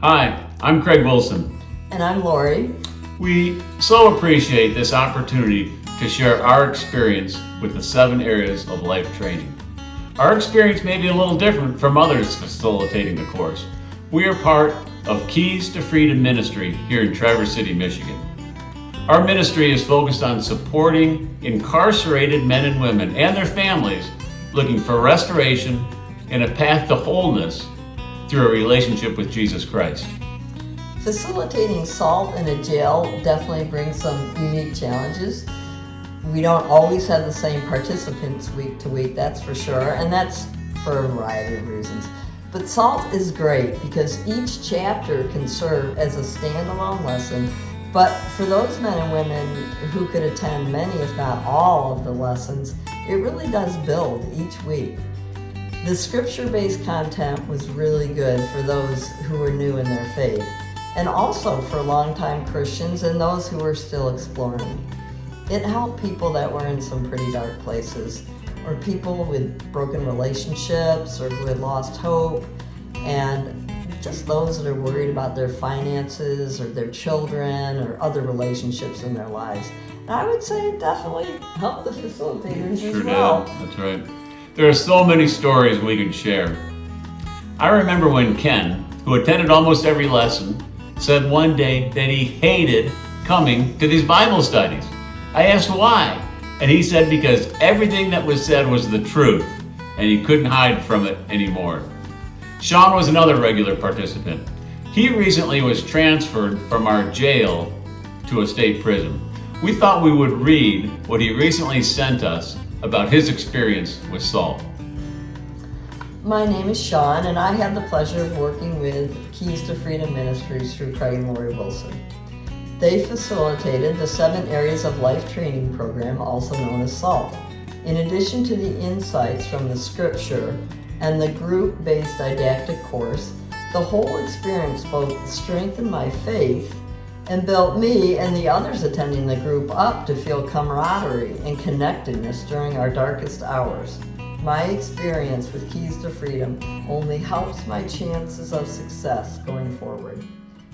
Hi, I'm Craig Wilson. And I'm Laurie. We so appreciate this opportunity to share our experience with the 7 areas of life training. Our experience may be a little different from others facilitating the course. We are part of Keys to Freedom Ministry here in Traverse City, Michigan. Our ministry is focused on supporting incarcerated men and women and their families looking for restoration and a path to wholeness through a relationship with Jesus Christ. Facilitating S.A.L.T in a jail definitely brings some unique challenges. We don't always have the same participants week to week, that's for sure, and that's for a variety of reasons. But S.A.L.T is great because each chapter can serve as a standalone lesson, but for those men and women who could attend many, if not all, of the lessons, it really does build each week. The scripture-based content was really good for those who were new in their faith, and also for longtime Christians and those who were still exploring. It helped people that were in some pretty dark places, or people with broken relationships, or who had lost hope, and just those that are worried about their finances, or their children, or other relationships in their lives. And I would say it definitely helped the facilitators as well. Sure did. That's right. There are so many stories we could share. I remember when Ken, who attended almost every lesson, said one day that he hated coming to these Bible studies. I asked why, and he said because everything that was said was the truth, and he couldn't hide from it anymore. Sean was another regular participant. He recently was transferred from our jail to a state prison. We thought we would read what he recently sent us about his experience with S.A.L.T. My name is Sean, and I had the pleasure of working with Keys to Freedom Ministries through Craig and Laurie Wilson. They facilitated the 7 areas of life training program, also known as S.A.L.T. In addition to the insights from the scripture and the group-based didactic course, the whole experience both strengthened my faith and built me and the others attending the group up to feel camaraderie and connectedness during our darkest hours. My experience with Keys to Freedom only helps my chances of success going forward.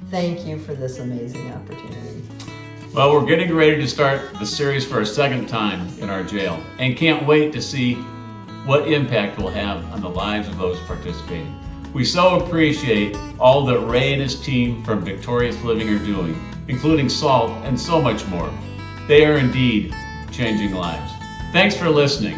Thank you for this amazing opportunity. Well, we're getting ready to start the series for a second time in our jail, and can't wait to see what impact we'll have on the lives of those participating. We so appreciate all that Ray and his team from Victorious Living are doing, including S.A.L.T and so much more. They are indeed changing lives. Thanks for listening.